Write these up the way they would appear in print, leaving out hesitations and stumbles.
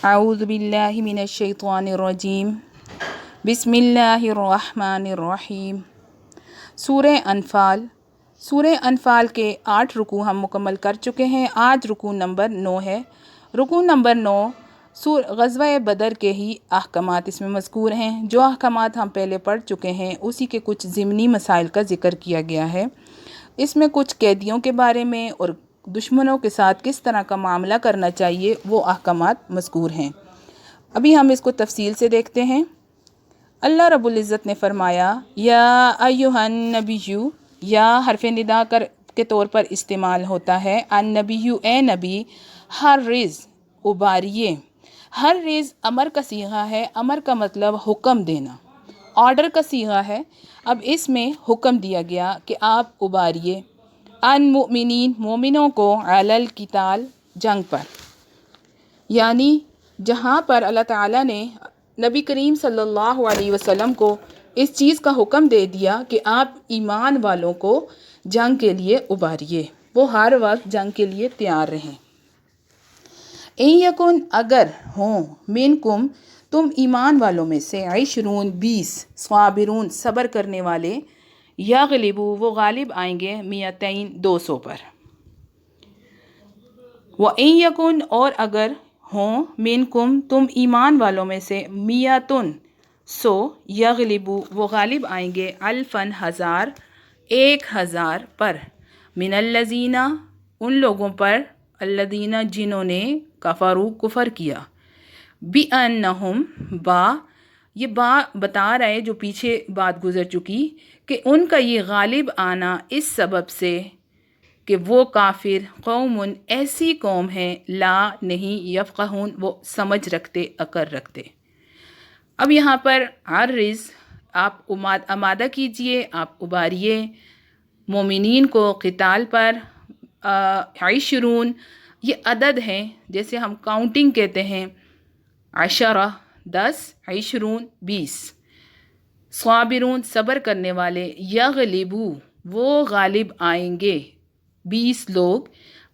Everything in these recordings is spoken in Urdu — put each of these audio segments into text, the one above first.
اعوذ باللہ من الشیطان الرجیم بسم اللہ الرحمن الرحیم۔ سورہ انفال۔ سورہ انفال کے 8 رکوع ہم مکمل کر چکے ہیں۔ آج رکوع نمبر 9 ہے۔ رکوع نمبر 9 غزوہ بدر کے ہی احکامات اس میں مذکور ہیں۔ جو احکامات ہم پہلے پڑھ چکے ہیں اسی کے کچھ ضمنی مسائل کا ذکر کیا گیا ہے۔ اس میں کچھ قیدیوں کے بارے میں اور دشمنوں کے ساتھ کس طرح کا معاملہ کرنا چاہیے وہ احکامات مذکور ہیں۔ ابھی ہم اس کو تفصیل سے دیکھتے ہیں۔ اللہ رب العزت نے فرمایا یا ایھا النبی، یا حرف ندا کے طور پر استعمال ہوتا ہے۔ النبی، اے نبی، حرز، اباریے۔ حرز امر کا صیغہ ہے۔ امر کا مطلب حکم دینا، آرڈر کا صیغہ ہے۔ اب اس میں حکم دیا گیا کہ آپ اباریے المؤمنین، مومنوں کو، علی القتال، جنگ پر، یعنی جہاں پر اللہ تعالیٰ نے نبی کریم صلی اللہ علیہ وسلم کو اس چیز کا حکم دے دیا کہ آپ ایمان والوں کو جنگ کے لیے اباریے، وہ ہر وقت جنگ کے لیے تیار رہیں۔ ان یکن، اگر ہوں، منکم، تم ایمان والوں میں سے، 20 صابرون، صبر کرنے والے، یغلبو، وہ غالب آئیں گے، 200 پر۔ وَإِن یکن، اور اگر ہوں، منکم، تم ایمان والوں میں سے، 100، یغلبو، وہ غالب آئیں گے، 1000 پر، من الذین، ان لوگوں پر، الذین، جنہوں نے، کفروا، کفر کیا، بِأَنَّهُمْ، یہ بتا رہے جو پیچھے بات گزر چکی کہ ان کا یہ غالب آنا اس سبب سے کہ وہ کافر، قوم، ایسی قوم ہے، لا، نہیں، یفقہون، وہ سمجھ رکھتے، عقل رکھتے۔ اب یہاں پر عرض، آپ آمادہ کیجئے، آپ اباریے مومنین کو قتال پر۔ 20، یہ عدد ہیں، جیسے ہم کاؤنٹنگ کہتے ہیں، 10، 20۔ صابرون، صبر کرنے والے، یغلبو، وہ غالب آئیں گے، 20 لوگ،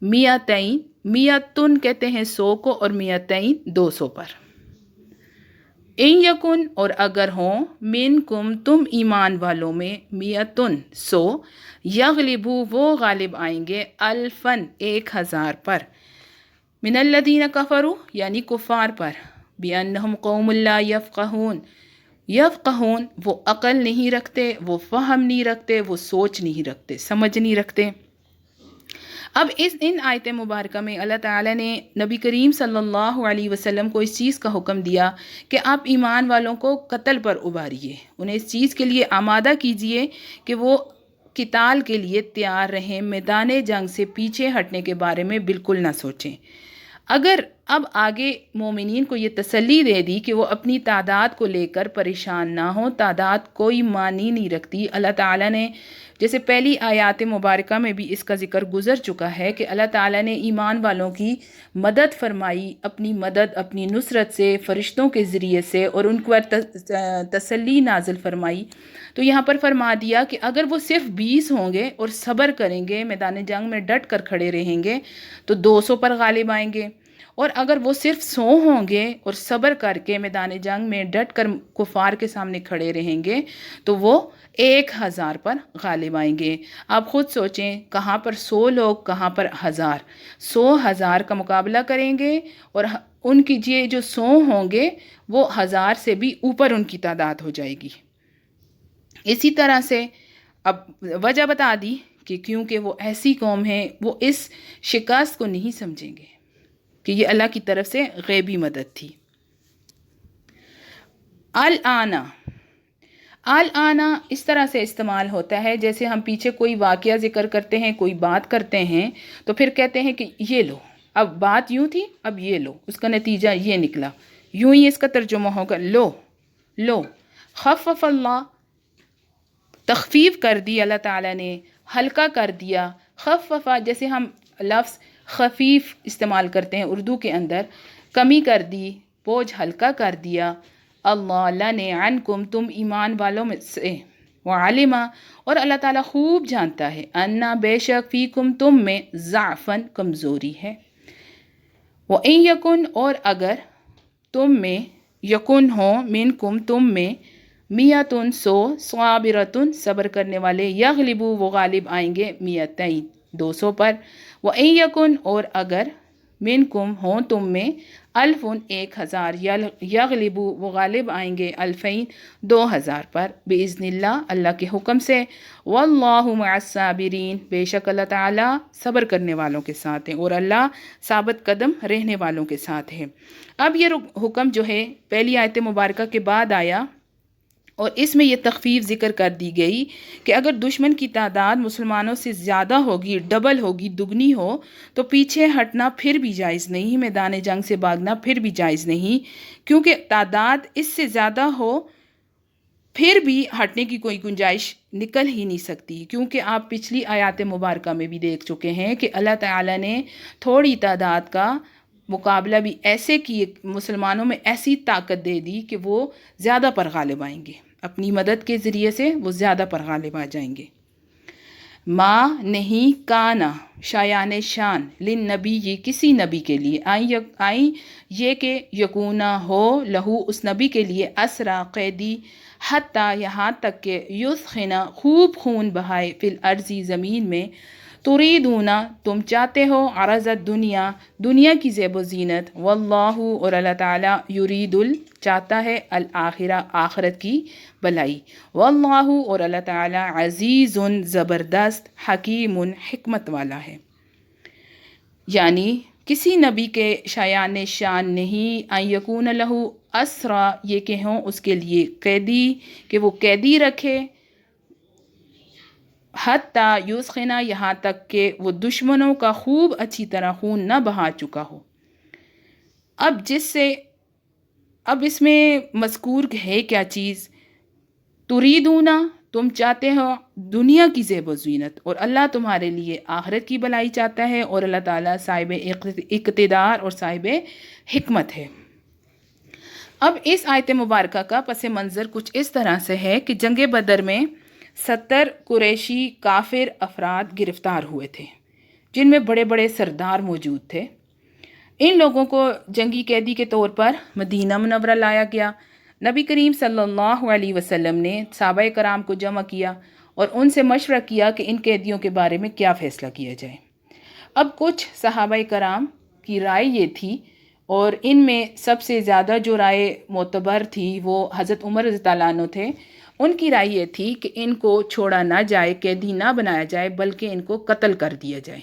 200 کہتے ہیں 100 کو، اور 200 پر۔ ان یکن، اور اگر ہوں، منکم، تم ایمان والوں میں، 100، یغلبو، وہ غالب آئیں گے، 1000 پر، من الذین کفروا، یعنی کفار پر، بِأَنَّهُمْ قَوْمٌ لَا يَفْقَهُونَ، وہ عقل نہیں رکھتے، وہ فہم نہیں رکھتے، وہ سوچ نہیں رکھتے، سمجھ نہیں رکھتے۔ اب ان آیت مبارکہ میں اللہ تعالیٰ نے نبی کریم صلی اللہ علیہ وسلم کو اس چیز کا حکم دیا کہ آپ ایمان والوں کو قتل پر اباریے، انہیں اس چیز کے لیے آمادہ کیجئے کہ وہ قتال کے لیے تیار رہیں، میدان جنگ سے پیچھے ہٹنے کے بارے میں بالکل نہ سوچیں۔ اگر اب آگے مومنین کو یہ تسلی دے دی کہ وہ اپنی تعداد کو لے کر پریشان نہ ہوں، تعداد کوئی معنی نہیں رکھتی۔ اللہ تعالیٰ نے، جیسے پہلی آیات مبارکہ میں بھی اس کا ذکر گزر چکا ہے کہ اللہ تعالیٰ نے ایمان والوں کی مدد فرمائی، اپنی مدد، اپنی نصرت سے، فرشتوں کے ذریعے سے، اور ان پر تسلی نازل فرمائی۔ تو یہاں پر فرما دیا کہ اگر وہ صرف 20 ہوں گے اور صبر کریں گے، میدان جنگ میں ڈٹ کر کھڑے رہیں گے تو 200 پر غالب آئیں گے، اور اگر وہ صرف 100 ہوں گے اور صبر کر کے میدان جنگ میں ڈٹ کر کفار کے سامنے کھڑے رہیں گے تو وہ 1000 پر غالب آئیں گے۔ آپ خود سوچیں، کہاں پر 100 لوگ، کہاں پر 1000۔ 100,000 کا مقابلہ کریں گے، اور ان کی جو 100 ہوں گے وہ 1000 سے بھی اوپر ان کی تعداد ہو جائے گی۔ اسی طرح سے اب وجہ بتا دی کہ کیونکہ وہ ایسی قوم ہے، وہ اس شکست کو نہیں سمجھیں گے کہ یہ اللہ کی طرف سے غیبی مدد تھی۔ الآن اس طرح سے استعمال ہوتا ہے جیسے ہم پیچھے کوئی واقعہ ذکر کرتے ہیں، کوئی بات کرتے ہیں تو پھر کہتے ہیں کہ یہ لو، اب بات یوں تھی، اب یہ لو، اس کا نتیجہ یہ نکلا، یوں ہی اس کا ترجمہ ہوگا، لو۔ خفف اللہ، تخفیف کر دی اللہ تعالیٰ نے، ہلکا کر دیا۔ خففا، جیسے ہم لفظ خفیف استعمال کرتے ہیں اردو کے اندر، کمی کر دی، بوجھ ہلکا کر دیا۔ اللہ نے، عنکم، تم ایمان والوں میں سے، وعلم، اور اللہ تعالیٰ خوب جانتا ہے، انا، بے شک، فیکم، تم میں، ضعفاً، کمزوری ہے۔ وَإِن یکن، اور اگر تم میں، یکن ہو منکم تم میں، میتن 100، صابرتن صبر کرنے والے، یغلبو وہ غالب آئیں گے، میتین 200 پر، وَإِن یکن اور اگر، منکم ہوں تم میں، الفن 1000، یغلبو وہ غالب آئیں گے، الفین 2000 پر، بإذن اللہ اللہ کے حکم سے، واللہ مع الصابرین بے شک اللہ تعالیٰ صبر کرنے والوں کے ساتھ ہیں، اور اللہ ثابت قدم رہنے والوں کے ساتھ ہے۔ اب یہ حکم جو ہے پہلی آیت مبارکہ کے بعد آیا، اور اس میں یہ تخفیف ذکر کر دی گئی کہ اگر دشمن کی تعداد مسلمانوں سے زیادہ ہوگی، ڈبل ہوگی، دگنی ہو، تو پیچھے ہٹنا پھر بھی جائز نہیں، میدان جنگ سے بھاگنا پھر بھی جائز نہیں، کیونکہ تعداد اس سے زیادہ ہو پھر بھی ہٹنے کی کوئی گنجائش نکل ہی نہیں سکتی، کیونکہ آپ پچھلی آیات مبارکہ میں بھی دیکھ چکے ہیں کہ اللہ تعالیٰ نے تھوڑی تعداد کا مقابلہ بھی ایسے کی، مسلمانوں میں ایسی طاقت دے دی کہ وہ زیادہ پر غالب آئیں گے، اپنی مدد کے ذریعے سے وہ زیادہ پر غالب آ جائیں گے۔ ما نہیں، کانا شایان شان، للنبی یہ کسی نبی کے لیے، آئیں یہ کہ یکونا ہو، لہو اس نبی کے لیے، اسرا قیدی، حتیٰ یہاں تک کہ یثخنا خوب خون بہائے، فی الارضی زمین میں، تریدونا تم چاہتے ہو، عرض الدنیا دنیا کی زیب و زینت، واللہ اور اللہ تعالیٰ، یرید چاہتا ہے، الآخرہ آخرت کی بلائی، واللہ اور اللہ تعالیٰ، عزیز زبردست، حکیم حکمت والا ہے۔ یعنی کسی نبی کے شایان شان نہیں، ان یکون لہو اسرا یہ کہ ہوں اس کے لیے قیدی، کہ وہ قیدی رکھے، حتیٰ یثخنا یہاں تک کہ وہ دشمنوں کا خوب اچھی طرح خون نہ بہا چکا ہو۔ اب اس میں مذکور ہے کیا چیز؟ تریدونا تم چاہتے ہو دنیا کی زیب و زینت، اور اللہ تمہارے لیے آخرت کی بلائی چاہتا ہے، اور اللہ تعالیٰ صاحب اقتدار اور صاحب حکمت ہے۔ اب اس آیت مبارکہ کا پس منظر کچھ اس طرح سے ہے کہ جنگ بدر میں 70 قریشی کافر افراد گرفتار ہوئے تھے، جن میں بڑے بڑے سردار موجود تھے۔ ان لوگوں کو جنگی قیدی کے طور پر مدینہ منورہ لایا گیا۔ نبی کریم صلی اللہ علیہ وسلم نے صحابہ کرام کو جمع کیا اور ان سے مشورہ کیا کہ ان قیدیوں کے بارے میں کیا فیصلہ کیا جائے۔ اب کچھ صحابہ کرام کی رائے یہ تھی، اور ان میں سب سے زیادہ جو رائے معتبر تھی وہ حضرت عمر رضی اللہ عنہ تھے۔ ان کی رائے یہ تھی کہ ان کو چھوڑا نہ جائے، قیدی نہ بنایا جائے، بلکہ ان کو قتل کر دیا جائے۔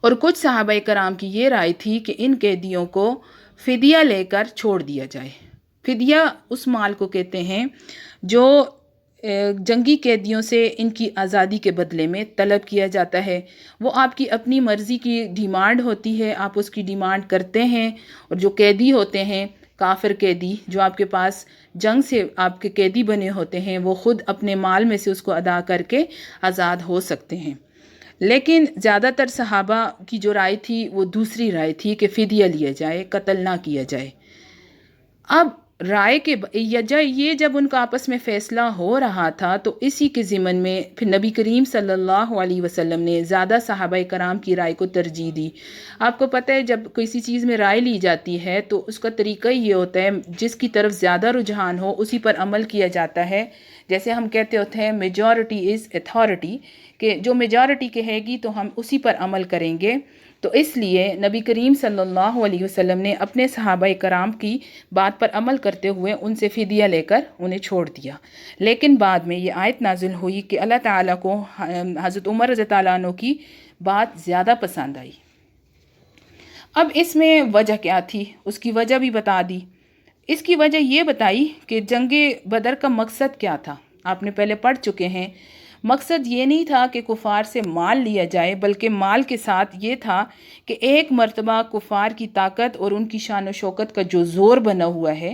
اور کچھ صحابہ کرام کی یہ رائے تھی کہ ان قیدیوں کو فدیہ لے کر چھوڑ دیا جائے۔ فدیہ اس مال کو کہتے ہیں جو جنگی قیدیوں سے ان کی آزادی کے بدلے میں طلب کیا جاتا ہے۔ وہ آپ کی اپنی مرضی کی ڈیمانڈ ہوتی ہے، آپ اس کی ڈیمانڈ کرتے ہیں، اور جو قیدی ہوتے ہیں، کافر قیدی جو آپ کے پاس جنگ سے آپ کے قیدی بنے ہوتے ہیں، وہ خود اپنے مال میں سے اس کو ادا کر کے آزاد ہو سکتے ہیں۔ لیکن زیادہ تر صحابہ کی جو رائے تھی وہ دوسری رائے تھی کہ فدیہ لیا جائے، قتل نہ کیا جائے۔ اب رائے کے یہ جب ان کا آپس میں فیصلہ ہو رہا تھا تو اسی کے ضمن میں پھر نبی کریم صلی اللہ علیہ وسلم نے زیادہ صحابہ کرام کی رائے کو ترجیح دی۔ آپ کو پتہ ہے جب کسی چیز میں رائے لی جاتی ہے تو اس کا طریقہ یہ ہوتا ہے جس کی طرف زیادہ رجحان ہو اسی پر عمل کیا جاتا ہے۔ جیسے ہم کہتے ہوتے ہیں میجورٹی از اتھارٹی، کہ جو میجورٹی کہے گی تو ہم اسی پر عمل کریں گے۔ تو اس لیے نبی کریم صلی اللہ علیہ وسلم نے اپنے صحابہ کرام کی بات پر عمل کرتے ہوئے ان سے فدیہ لے کر انہیں چھوڑ دیا۔ لیکن بعد میں یہ آیت نازل ہوئی کہ اللہ تعالیٰ کو حضرت عمر رضی اللہ عنہ کی بات زیادہ پسند آئی۔ اب اس میں وجہ کیا تھی، اس کی وجہ بھی بتا دی۔ اس کی وجہ یہ بتائی کہ جنگ بدر کا مقصد کیا تھا، آپ نے پہلے پڑھ چکے ہیں۔ مقصد یہ نہیں تھا کہ کفار سے مال لیا جائے، بلکہ مال کے ساتھ یہ تھا کہ ایک مرتبہ کفار کی طاقت اور ان کی شان و شوکت کا جو زور بنا ہوا ہے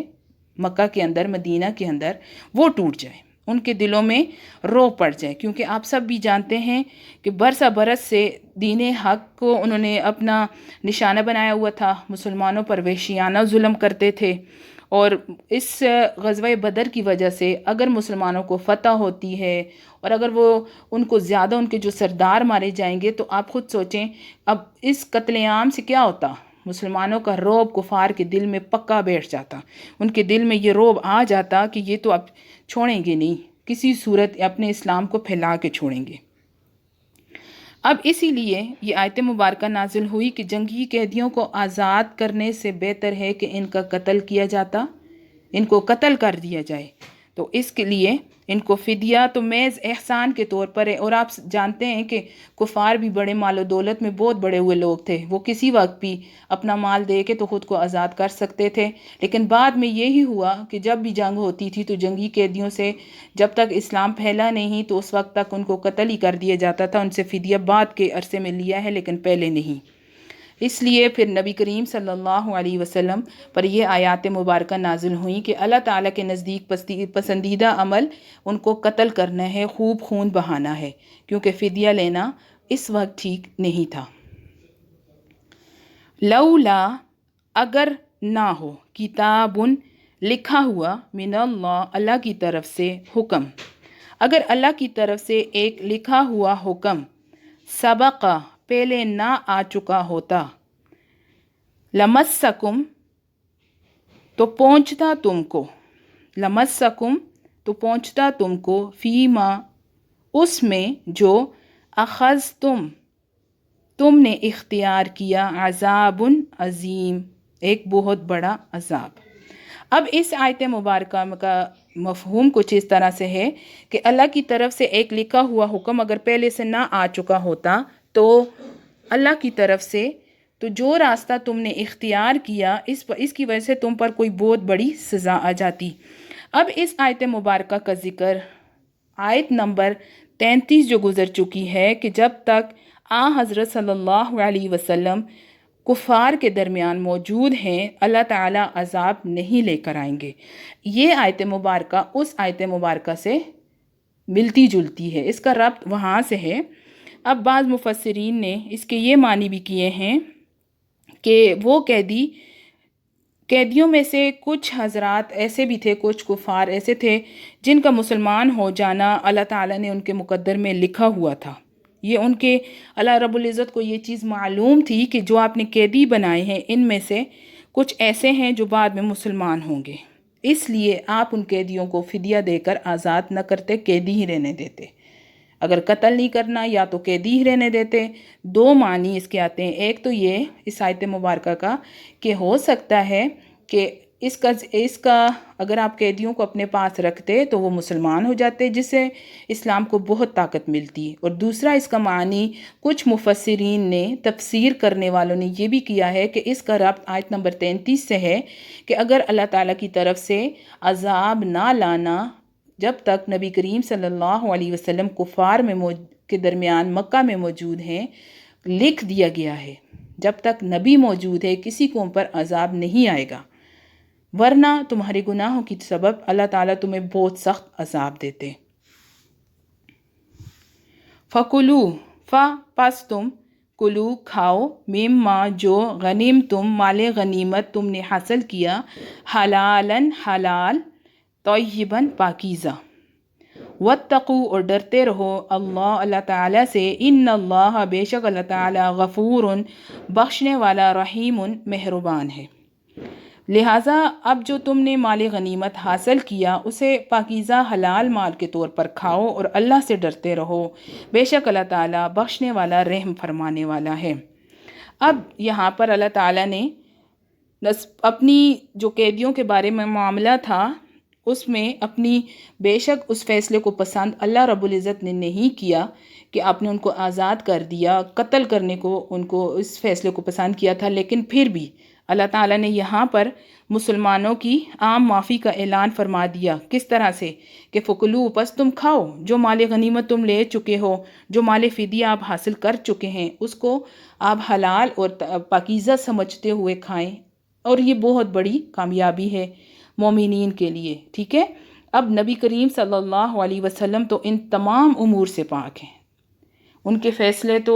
مکہ کے اندر، مدینہ کے اندر، وہ ٹوٹ جائے، ان کے دلوں میں رو پڑ جائے۔ کیونکہ آپ سب بھی جانتے ہیں کہ برسہ برس سے دین حق کو انہوں نے اپنا نشانہ بنایا ہوا تھا، مسلمانوں پر وحشیانہ ظلم کرتے تھے، اور اس غزوہ بدر کی وجہ سے اگر مسلمانوں کو فتح ہوتی ہے اور اگر وہ ان کو زیادہ ان کے جو سردار مارے جائیں گے تو آپ خود سوچیں اب اس قتل عام سے کیا ہوتا، مسلمانوں کا رعب کفار کے دل میں پکا بیٹھ جاتا، ان کے دل میں یہ رعب آ جاتا کہ یہ تو اب چھوڑیں گے نہیں، کسی صورت اپنے اسلام کو پھیلا کے چھوڑیں گے۔ اب اسی لیے یہ آیت مبارکہ نازل ہوئی کہ جنگی قیدیوں کو آزاد کرنے سے بہتر ہے کہ ان کا قتل کیا جاتا، ان کو قتل کر دیا جائے۔ تو اس کے لیے ان کو فدیہ تو محض احسان کے طور پر ہے، اور آپ جانتے ہیں کہ کفار بھی بڑے مال و دولت میں بہت بڑے ہوئے لوگ تھے، وہ کسی وقت بھی اپنا مال دے کے تو خود کو آزاد کر سکتے تھے، لیکن بعد میں یہی ہوا کہ جب بھی جنگ ہوتی تھی تو جنگی قیدیوں سے جب تک اسلام پھیلا نہیں تو اس وقت تک ان کو قتل ہی کر دیا جاتا تھا، ان سے فدیہ بعد کے عرصے میں لیا ہے لیکن پہلے نہیں۔ اس لیے پھر نبی کریم صلی اللہ علیہ وسلم پر یہ آیات مبارکہ نازل ہوئیں کہ اللہ تعالیٰ کے نزدیک پسندیدہ عمل ان کو قتل کرنا ہے، خوب خون بہانا ہے، کیونکہ فدیہ لینا اس وقت ٹھیک نہیں تھا۔ لولا اگر نہ ہو، کتاب لکھا ہوا، من اللہ اللہ کی طرف سے، حکم، اگر اللہ کی طرف سے ایک لکھا ہوا حکم سبق پہلے نہ آ چکا ہوتا، لمسکم تو پہنچتا تم کو، لمسکم تو پہنچتا تم کو، فیما اس میں جو اخذتم تم نے اختیار کیا، عذاب عظیم ایک بہت بڑا عذاب۔ اب اس آیت مبارکہ کا مفہوم کچھ اس طرح سے ہے کہ اللہ کی طرف سے ایک لکھا ہوا حکم اگر پہلے سے نہ آ چکا ہوتا تو اللہ کی طرف سے تو جو راستہ تم نے اختیار کیا اس کی وجہ سے تم پر کوئی بہت بڑی سزا آ جاتی۔ اب اس آیت مبارکہ کا ذکر آیت نمبر 33 جو گزر چکی ہے کہ جب تک حضرت صلی اللہ علیہ وسلم کفار کے درمیان موجود ہیں اللہ تعالیٰ عذاب نہیں لے کر آئیں گے۔ یہ آیت مبارکہ اس آیت مبارکہ سے ملتی جلتی ہے، اس کا ربط وہاں سے ہے۔ اب بعض مفسرین نے اس کے یہ معنی بھی کیے ہیں کہ وہ قیدیوں میں سے کچھ حضرات ایسے بھی تھے، کچھ کفار ایسے تھے جن کا مسلمان ہو جانا اللہ تعالیٰ نے ان کے مقدر میں لکھا ہوا تھا۔ یہ ان کے اللہ رب العزت کو یہ چیز معلوم تھی کہ جو آپ نے قیدی بنائے ہیں ان میں سے کچھ ایسے ہیں جو بعد میں مسلمان ہوں گے، اس لیے آپ ان قیدیوں کو فدیہ دے کر آزاد نہ کرتے، قیدی ہی رہنے دیتے۔ اگر قتل نہیں کرنا یا تو قیدی ہی رہنے دیتے۔ دو معنی اس کے آتے ہیں، ایک تو یہ اس آیت مبارکہ کا کہ ہو سکتا ہے کہ اس کا اگر آپ قیدیوں کو اپنے پاس رکھتے تو وہ مسلمان ہو جاتے، جس سے اسلام کو بہت طاقت ملتی۔ اور دوسرا اس کا معنی کچھ مفسرین نے، تفسیر کرنے والوں نے یہ بھی کیا ہے کہ اس کا ربط آیت نمبر 33 سے ہے کہ اگر اللہ تعالیٰ کی طرف سے عذاب نہ لانا جب تک نبی کریم صلی اللہ علیہ وسلم کفار کے درمیان مکہ میں موجود ہیں لکھ دیا گیا ہے، جب تک نبی موجود ہے کسی قوم پر عذاب نہیں آئے گا، ورنہ تمہارے گناہوں کی سبب اللہ تعالیٰ تمہیں بہت سخت عذاب دیتے۔ فَكُلُوا پس تم کلو کھاؤ، مما جو غنیم تم مال غنیمت تم نے حاصل کیا، حلالن حلال، طیباً پاکیزہ، واتقوا اور ڈرتے رہو اللہ تعالیٰ سے، ان اللہ بے شک اللہ تعالیٰ غفور بخشنے والا، رحیم مہربان ہے۔ لہٰذا اب جو تم نے مال غنیمت حاصل کیا اسے پاکیزہ حلال مال کے طور پر کھاؤ اور اللہ سے ڈرتے رہو، بے شک اللہ تعالیٰ بخشنے والا، رحم فرمانے والا ہے۔ اب یہاں پر اللہ تعالیٰ نے اپنی جو قیدیوں کے بارے میں معاملہ تھا اس میں اپنی بے شک اس فیصلے کو پسند اللہ رب العزت نے نہیں کیا کہ آپ نے ان کو آزاد کر دیا، قتل کرنے کو ان کو اس فیصلے کو پسند کیا تھا، لیکن پھر بھی اللہ تعالیٰ نے یہاں پر مسلمانوں کی عام معافی کا اعلان فرما دیا۔ کس طرح سے کہ فکلو پس تم کھاؤ، جو مال غنیمت تم لے چکے ہو، جو مال فدیہ آپ حاصل کر چکے ہیں اس کو آپ حلال اور پاکیزہ سمجھتے ہوئے کھائیں، اور یہ بہت بڑی کامیابی ہے مومنین کے لیے، ٹھیک ہے۔ اب نبی کریم صلی اللہ علیہ وسلم تو ان تمام امور سے پاک ہیں، ان کے فیصلے تو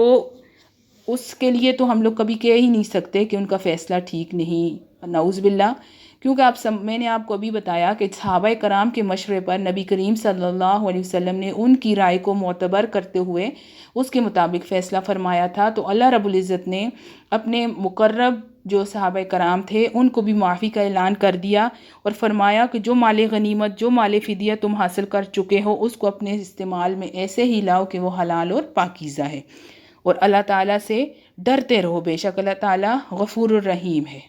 اس کے لیے تو ہم لوگ کبھی کہہ ہی نہیں سکتے کہ ان کا فیصلہ ٹھیک نہیں، نعوذ باللہ، کیونکہ میں نے آپ کو ابھی بتایا کہ صحابہ کرام کے مشورے پر نبی کریم صلی اللہ علیہ وسلم نے ان کی رائے کو معتبر کرتے ہوئے اس کے مطابق فیصلہ فرمایا تھا، تو اللہ رب العزت نے اپنے مقرب جو صحابہ کرام تھے ان کو بھی معافی کا اعلان کر دیا اور فرمایا کہ جو مال غنیمت جو مال فدیہ تم حاصل کر چکے ہو اس کو اپنے استعمال میں ایسے ہی لاؤ کہ وہ حلال اور پاکیزہ ہے، اور اللہ تعالیٰ سے ڈرتے رہو، بے شک اللہ تعالیٰ غفور الرحیم ہے۔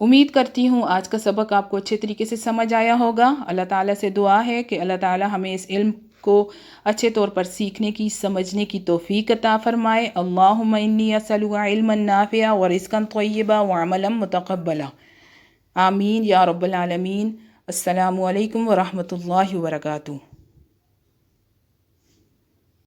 امید کرتی ہوں آج کا سبق آپ کو اچھے طریقے سے سمجھ آیا ہوگا۔ اللہ تعالیٰ سے دعا ہے کہ اللہ تعالیٰ ہمیں اس علم کو اچھے طور پر سیکھنے کی، سمجھنے کی توفیق عطا فرمائے۔ اللہم انی اسألک علما نافعا ورزقا طیبا وعملا متقبلا، آمین یا رب العالمین۔ السلام علیکم ورحمۃ اللہ وبرکاتہ۔